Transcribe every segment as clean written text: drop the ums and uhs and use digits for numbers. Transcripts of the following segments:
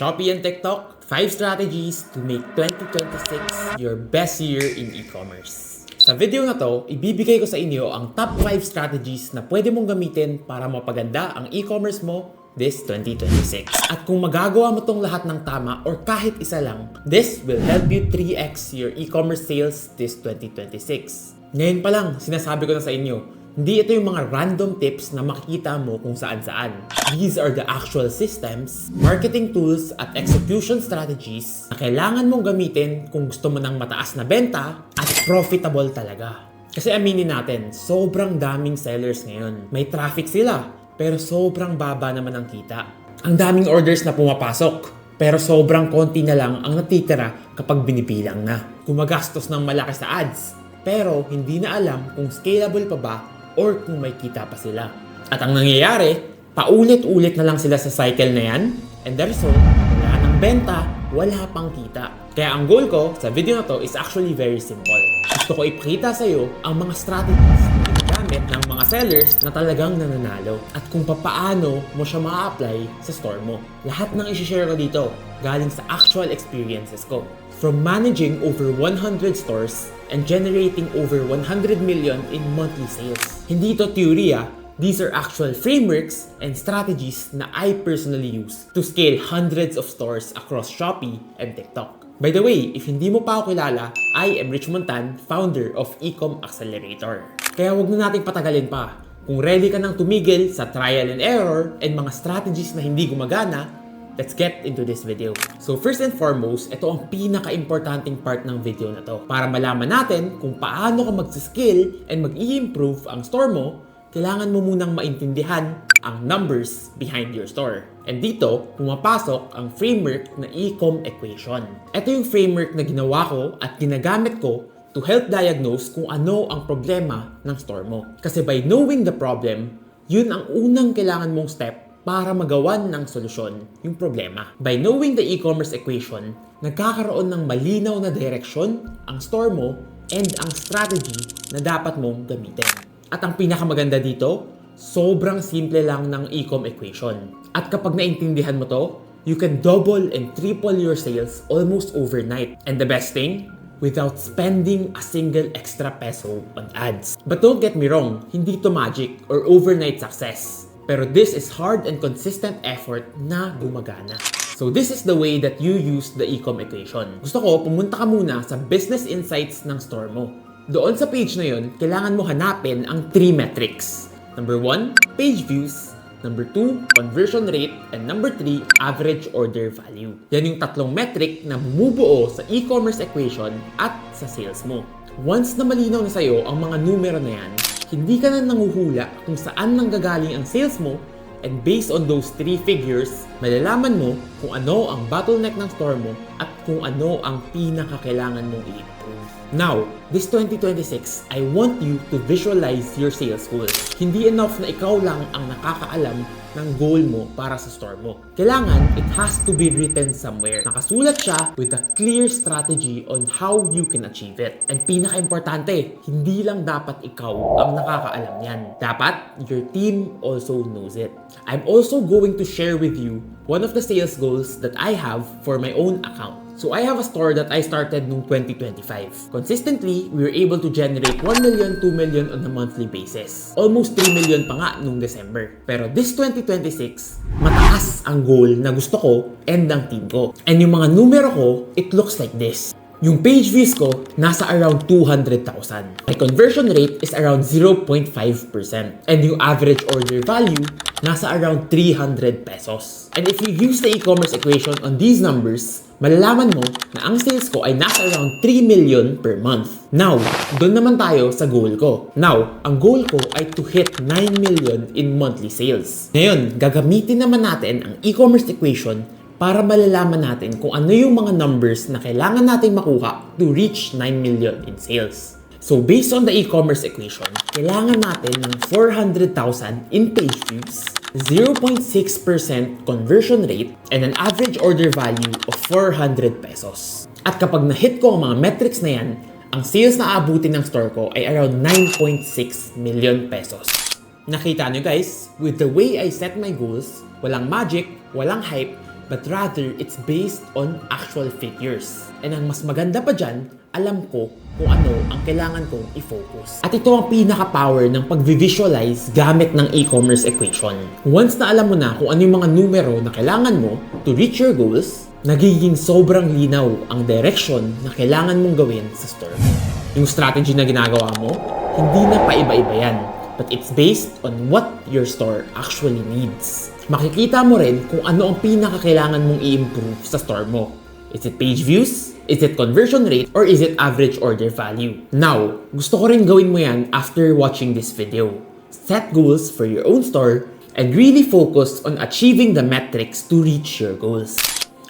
Shopee and TikTok, 5 strategies to make 2026 your best year in e-commerce. Sa video na to, ibibigay ko sa inyo ang top 5 strategies na pwede mong gamitin para mapaganda ang e-commerce mo this 2026. At kung magagawa mo tong lahat ng tama or kahit isa lang, this will help you 3x your e-commerce sales this 2026. Ngayon pa lang, sinasabi ko na sa inyo, hindi ito yung mga random tips na makikita mo kung saan-saan. These are the actual systems, marketing tools, at execution strategies na kailangan mong gamitin kung gusto mo ng mataas na benta at profitable talaga. Kasi aminin natin, sobrang daming sellers ngayon. May traffic sila, pero sobrang baba naman ang kita. Ang daming orders na pumapasok, pero sobrang konti na lang ang natitira kapag binibilang na. Gumagastos ng malaki sa ads, pero hindi na alam kung scalable pa ba or kung may kita pa sila. At ang nangyayari, paulit-ulit na lang sila sa cycle na yan, and the result, wala ng benta, wala pang kita. Kaya ang goal ko sa video na to is actually very simple. Gusto ko ipakita sa iyo ang mga strategies na ginagamit ng mga sellers na talagang nananalo at kung paano mo siya ma-apply sa store mo. Lahat ng i-share ko dito galing sa actual experiences ko. From managing over 100 stores and generating over 100 million in monthly sales. Hindi ito theory. These are actual frameworks and strategies na I personally use to scale hundreds of stores across Shopee and TikTok. By the way, if hindi mo pa ako kilala, I am Rich Montan, founder of Ecom Accelerator. Kaya wag na nating patagalin pa. Kung ready ka nang tumigil sa trial and error and mga strategies na hindi gumagana, let's get into this video. So first and foremost, ito ang pinaka-importanting part ng video na to. Para malaman natin kung paano ka mag-skill and mag-i-improve ang store mo, kailangan mo munang maintindihan ang numbers behind your store. And dito, pumapasok ang framework na Ecom Equation. Ito yung framework na ginawa ko at ginagamit ko to help diagnose kung ano ang problema ng store mo. Kasi by knowing the problem, yun ang unang kailangan mong step para magawan ng solusyon yung problema. By knowing the e-commerce equation, nagkakaroon ng malinaw na direksyon ang store mo and ang strategy na dapat mong gamitin. At ang pinakamaganda dito, sobrang simple lang ng Ecom equation. At kapag naintindihan mo to, you can double and triple your sales almost overnight. And the best thing, without spending a single extra peso on ads. But don't get me wrong, hindi to magic or overnight success. Pero this is hard and consistent effort na gumagana. So this is the way that you use the Ecom equation. Gusto ko, pumunta ka muna sa business insights ng store mo. Doon sa page na yun, kailangan mo hanapin ang 3 metrics. Number 1, page views. Number 2, conversion rate. And number 3, average order value. Yan yung tatlong metric na bumubuo sa e-commerce equation at sa sales mo. Once na malinaw na sa'yo ang mga numero na yan, hindi ka na nanguhula kung saan nanggagaling ang sales mo, and based on those 3 figures, malalaman mo kung ano ang bottleneck ng store mo at kung ano ang pinakakailangan mong i-improve. Now, this 2026, I want you to visualize your sales goals. Hindi enough na ikaw lang ang nakakaalam ng goal mo para sa store mo. Kailangan, it has to be written somewhere. Nakasulat siya with a clear strategy on how you can achieve it. And pinaka-importante, hindi lang dapat ikaw ang nakakaalam yan. Dapat, your team also knows it. I'm also going to share with you one of the sales goals that I have for my own account. So I have a store that I started noong 2025. Consistently, we were able to generate 1 million, 2 million on a monthly basis. Almost 3 million pa nga noong December. Pero this 2026, mataas ang goal na gusto ko and ng team ko. And yung mga numero ko, it looks like this. Yung page views ko, nasa around 200,000. My conversion rate is around 0.5%. And yung average order value, nasa around 300 pesos. And if you use the e-commerce equation on these numbers, malalaman mo na ang sales ko ay nasa around 3 million per month. Now, doon naman tayo sa goal ko. Now, ang goal ko ay to hit 9 million in monthly sales. Ngayon, gagamitin naman natin ang e-commerce equation para malalaman natin kung ano yung mga numbers na kailangan natin makuha to reach 9 million in sales. So based on the e-commerce equation, kailangan natin ng 400,000 in page views, 0.6% conversion rate, and an average order value of 400 pesos. At kapag na-hit ko ang mga metrics na yan, ang sales na aabutin ng store ko ay around 9.6 million pesos. Nakita nyo guys, with the way I set my goals, walang magic, walang hype, but rather it's based on actual figures. And ang mas maganda pa dyan, alam ko kung ano ang kailangan kong i-focus. At ito ang pinaka-power ng pag-visualize gamit ng e-commerce equation. Once na alam mo na kung ano yung mga numero na kailangan mo to reach your goals, nagiging sobrang linaw ang direction na kailangan mong gawin sa store mo. Yung strategy na ginagawa mo, hindi na paiba-iba yan, but it's based on what your store actually needs. Makikita mo rin kung ano ang pinakakailangan mong i-improve sa store mo. Is it page views? Is it conversion rate? Or is it average order value? Now, gusto ko rin gawin mo yan after watching this video. Set goals for your own store and really focus on achieving the metrics to reach your goals.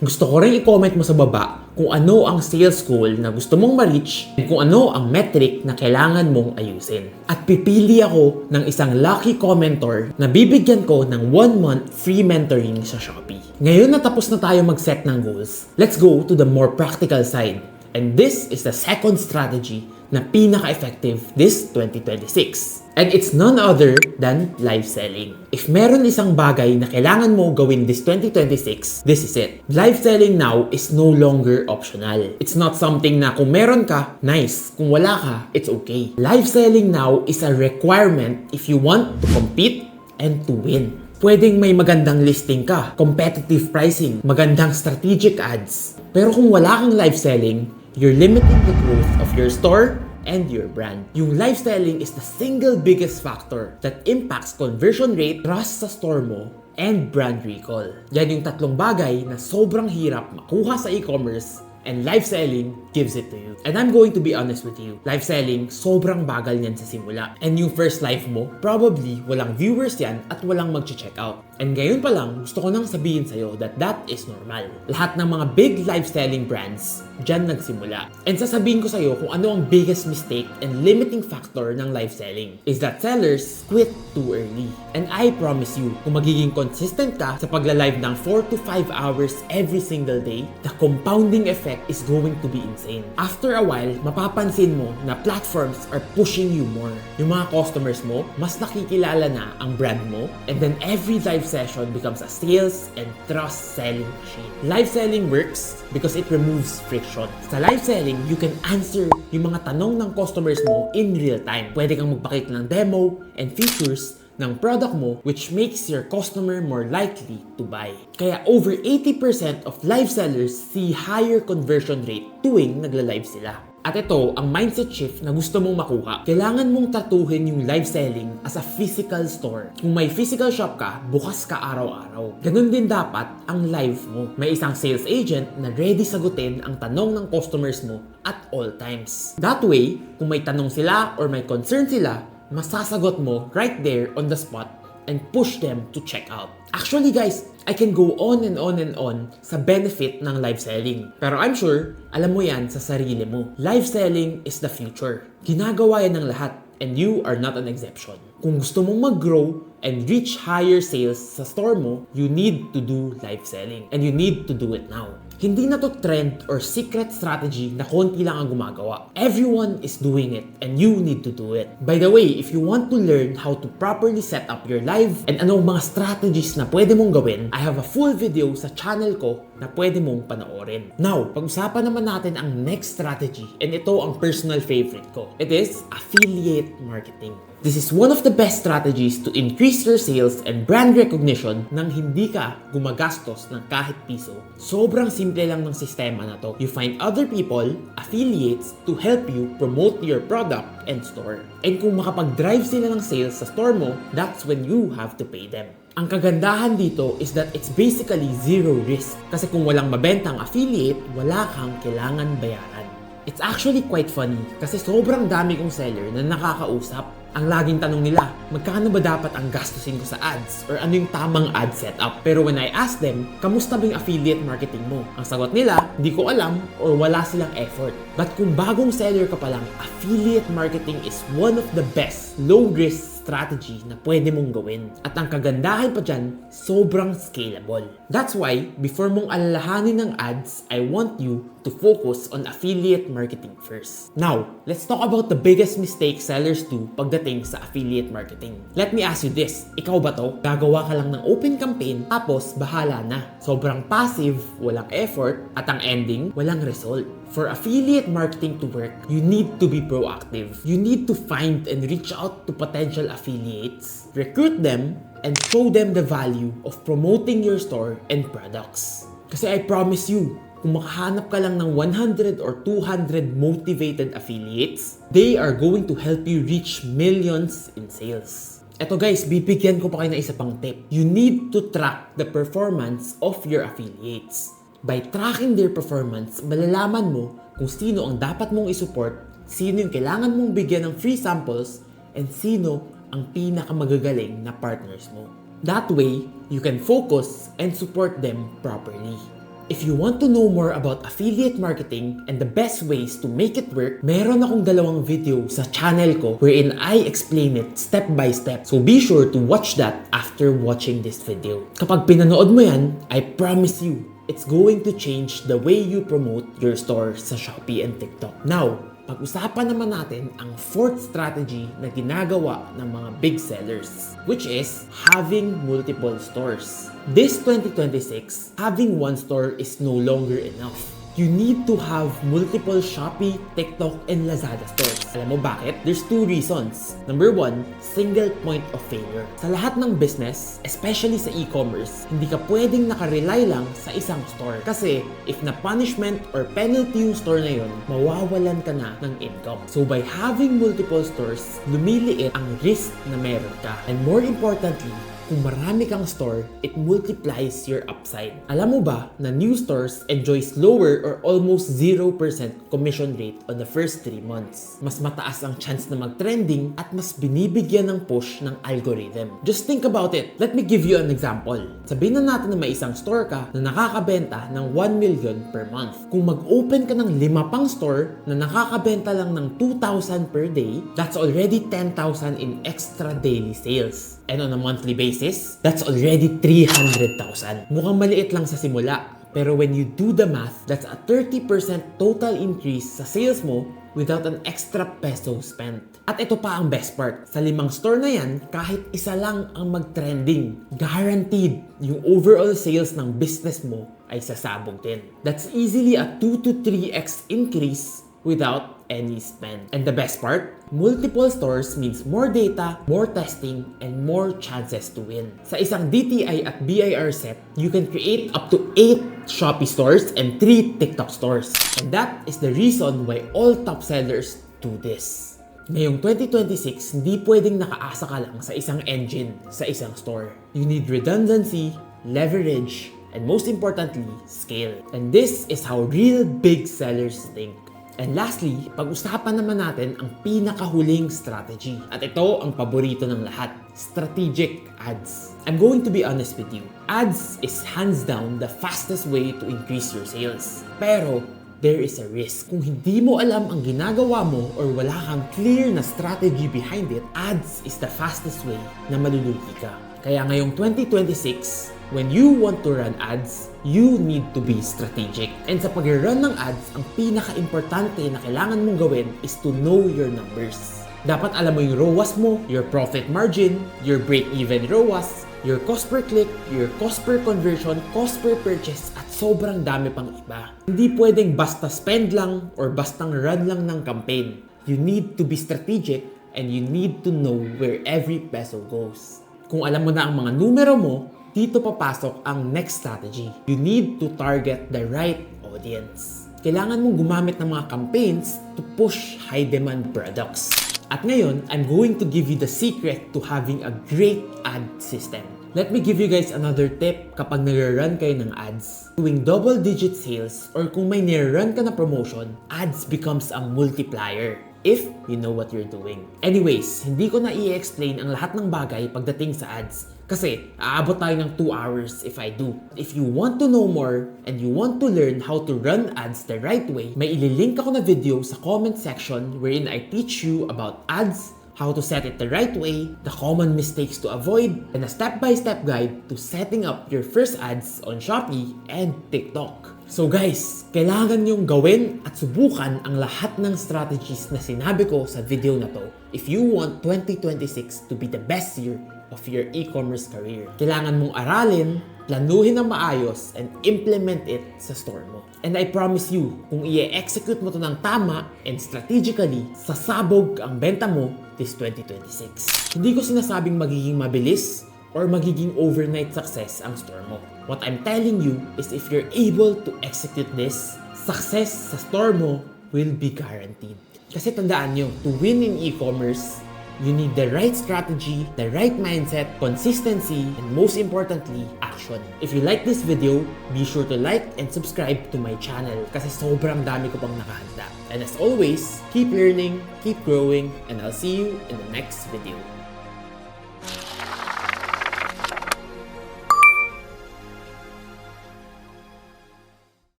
Gusto ko rin i-comment mo sa baba kung ano ang sales goal na gusto mong ma-reach at kung ano ang metric na kailangan mong ayusin. At pipili ako ng isang lucky commenter na bibigyan ko ng 1 month free mentoring sa Shopee. Ngayon na tapos na tayo mag-set ng goals, let's go to the more practical side. And this is the second strategy na pinaka-effective this 2026. And it's none other than live selling. If meron isang bagay na kailangan mo gawin this 2026, this is it. Live selling now is no longer optional. It's not something na kung meron ka, nice. Kung wala ka, it's okay. Live selling now is a requirement if you want to compete and to win. Pwedeng may magandang listing ka, competitive pricing, magandang strategic ads. Pero kung wala kang live selling, you're limiting the growth of your store and your brand. Yung live selling is the single biggest factor that impacts conversion rate, trust sa store mo, and brand recall. Yan yung tatlong bagay na sobrang hirap makuha sa e-commerce and live selling gives it to you. And I'm going to be honest with you, live selling, sobrang bagal niyan sa simula. And yung first live mo, probably walang viewers yan at walang mag-check out. And ngayon pa lang, gusto ko nang sabihin sa'yo that that is normal. Lahat ng mga big live selling brands, dyan nagsimula. And sasabihin ko sa'yo kung ano ang biggest mistake and limiting factor ng live selling is that sellers quit too early. And I promise you, kung magiging consistent ka sa pagla-live ng 4 to 5 hours every single day, the compounding effect is going to be insane. After a while, mapapansin mo na platforms are pushing you more. Yung mga customers mo, mas nakikilala na ang brand mo, and then every live session becomes a sales and trust selling machine. Live selling works because it removes friction. Sa live selling, you can answer yung mga tanong ng customers mo in real time. Pwede kang magpakita ng demo and features ng product mo which makes your customer more likely to buy. Kaya over 80% of live sellers see higher conversion rate tuwing nagla-live sila. At ito, ang mindset shift na gusto mong makuha. Kailangan mong tatuhin yung live selling as a physical store. Kung may physical shop ka, bukas ka araw-araw. Ganun din dapat ang live mo. May isang sales agent na ready sagutin ang tanong ng customers mo at all times. That way, kung may tanong sila or may concern sila, masasagot mo right there on the spot and push them to check out. Actually guys, I can go on and on and on sa benefit ng live selling. Pero I'm sure, alam mo yan sa sarili mo. Live selling is the future. Ginagawa yan ng lahat and you are not an exception. Kung gusto mong mag-grow and reach higher sales sa store mo, you need to do live selling. And you need to do it now. Hindi na to trend or secret strategy na konti lang ang gumagawa. Everyone is doing it and you need to do it. By the way, if you want to learn how to properly set up your live and anong mga strategies na pwede mong gawin, I have a full video sa channel ko na pwede mong panoorin. Now, pag-usapan naman natin ang next strategy and ito ang personal favorite ko. It is affiliate marketing. This is one of the best strategies to increase your sales and brand recognition nang hindi ka gumagastos ng kahit piso. Sobrang simple lang ng sistema na to. You find other people, affiliates, to help you promote your product and store. And kung makapag-drive sila ng sales sa store mo, that's when you have to pay them. Ang kagandahan dito is that it's basically zero risk. Kasi kung walang mabentang affiliate, wala kang kailangan bayaran. It's actually quite funny kasi sobrang dami kong seller na nakakausap. Ang laging tanong nila, magkano ba dapat ang gastusin ko sa ads? Or ano yung tamang ad setup? Pero when I ask them, kamusta ba yung affiliate marketing mo? Ang sagot nila, hindi ko alam or wala silang effort. But kung bagong seller ka pa lang, affiliate marketing is one of the best, low-risk strategy na pwede mong gawin. At ang kagandahan pa dyan, sobrang scalable. That's why, before mong alalahanin ng ads, I want you to focus on affiliate marketing first. Now, let's talk about the biggest mistake sellers do pagdating sa affiliate marketing. Let me ask you this, ikaw ba to? Gagawa ka lang ng open campaign, tapos bahala na. Sobrang passive, walang effort, at ang ending, walang result. For affiliate marketing to work, you need to be proactive. You need to find and reach out to potential affiliates, recruit them, and show them the value of promoting your store and products. Kasi I promise you, kung makahanap ka lang ng 100 or 200 motivated affiliates, they are going to help you reach millions in sales. Eto guys, bibigyan ko pa kayo ng isa pang tip. You need to track the performance of your affiliates. By tracking their performance, malalaman mo kung sino ang dapat mong isupport, sino yung kailangan mong bigyan ng free samples, and sino ang pinakamagagaling na partners mo. That way, you can focus and support them properly. If you want to know more about affiliate marketing and the best ways to make it work, meron akong dalawang video sa channel ko wherein I explain it step by step. So be sure to watch that after watching this video. Kapag pinanood mo yan, I promise you, it's going to change the way you promote your store sa Shopee and TikTok. Now, pag-usapan naman natin ang fourth strategy na ginagawa ng mga big sellers, which is having multiple stores. This 2026, having one store is no longer enough. You need to have multiple Shopee, TikTok, and Lazada stores. Alam mo bakit? There's two reasons. Number one, single point of failure. Sa lahat ng business, especially sa e-commerce, hindi ka pwedeng nakarely lang sa isang store. Kasi if na punishment or penalty yung store na yun, mawawalan ka na ng income. So by having multiple stores, lumiliit ang risk na meron ka. And more importantly, kung marami kang store, it multiplies your upside. Alam mo ba na new stores enjoys lower or almost 0% commission rate on the first 3 months? Mas mataas ang chance na mag-trending at mas binibigyan ng push ng algorithm. Just think about it. Let me give you an example. Sabihin na natin na may isang store ka na nakakabenta ng 1 million per month. Kung mag-open ka ng 5 pang store na nakakabenta lang ng 2,000 per day, that's already 10,000 in extra daily sales. And on a monthly basis, that's already 300,000. Mukhang maliit lang sa simula, pero when you do the math, that's a 30% total increase sa sales mo without an extra peso spent. At ito pa ang best part, sa 5 store na yan, kahit isa lang ang mag-trending, guaranteed yung overall sales ng business mo ay sasabog din. That's easily a 2 to 3x increase without any spend. And the best part, multiple stores means more data, more testing, and more chances to win. Sa isang DTI at BIR set, you can create up to 8 Shopee stores and 3 TikTok stores. And that is the reason why all top sellers do this. Ngayong 2026, hindi pwedeng nakaasa ka lang sa isang engine, sa isang store. You need redundancy, leverage, and most importantly, scale. And this is how real big sellers think. And lastly, pag-usapan naman natin ang pinakahuling strategy. At ito ang paborito ng lahat, strategic ads. I'm going to be honest with you. Ads is hands down the fastest way to increase your sales. Pero, there is a risk. Kung hindi mo alam ang ginagawa mo or wala kang clear na strategy behind it, ads is the fastest way na malulugi ka. Kaya ngayong 2026, when you want to run ads, you need to be strategic. And sa pag-run ng ads, ang pinaka-importante na kailangan mong gawin is to know your numbers. Dapat alam mo yung ROAS mo, your profit margin, your break-even ROAS, your cost per click, your cost per conversion, cost per purchase, at sobrang dami pang iba. Hindi pwedeng basta spend lang or bastang run lang ng campaign. You need to be strategic and you need to know where every peso goes. Kung alam mo na ang mga numero mo, dito papasok ang next strategy. You need to target the right audience. Kailangan mong gumamit ng mga campaigns to push high-demand products. At ngayon, I'm going to give you the secret to having a great ad system. Let me give you guys another tip kapag nag-run kayo ng ads. Doing double-digit sales or kung may nire-run ka na promotion, ads becomes a multiplier. If you know what you're doing. Anyways, hindi ko na i-explain ang lahat ng bagay pagdating sa ads. Kasi, aabot tayo ng 2 hours if I do. If you want to know more and you want to learn how to run ads the right way, may ililink ako na video sa comment section wherein I teach you about ads, how to set it the right way, the common mistakes to avoid, and a step-by-step guide to setting up your first ads on Shopee and TikTok. So guys, kailangan nyong gawin at subukan ang lahat ng strategies na sinabi ko sa video na to if you want 2026 to be the best year of your e-commerce career. Kailangan mong aralin, planuhin ng maayos, and implement it sa store mo. And I promise you, kung i-execute mo to ng tama and strategically, sasabog ang benta mo this 2026. Hindi ko sinasabing magiging mabilis or magiging overnight success ang store mo. What I'm telling you is if you're able to execute this, success sa store mo will be guaranteed. Kasi tandaan nyo, to win in e-commerce, you need the right strategy, the right mindset, consistency, and most importantly, action. If you like this video, be sure to like and subscribe to my channel kasi sobrang dami ko pang nakahanda. And as always, keep learning, keep growing, and I'll see you in the next video.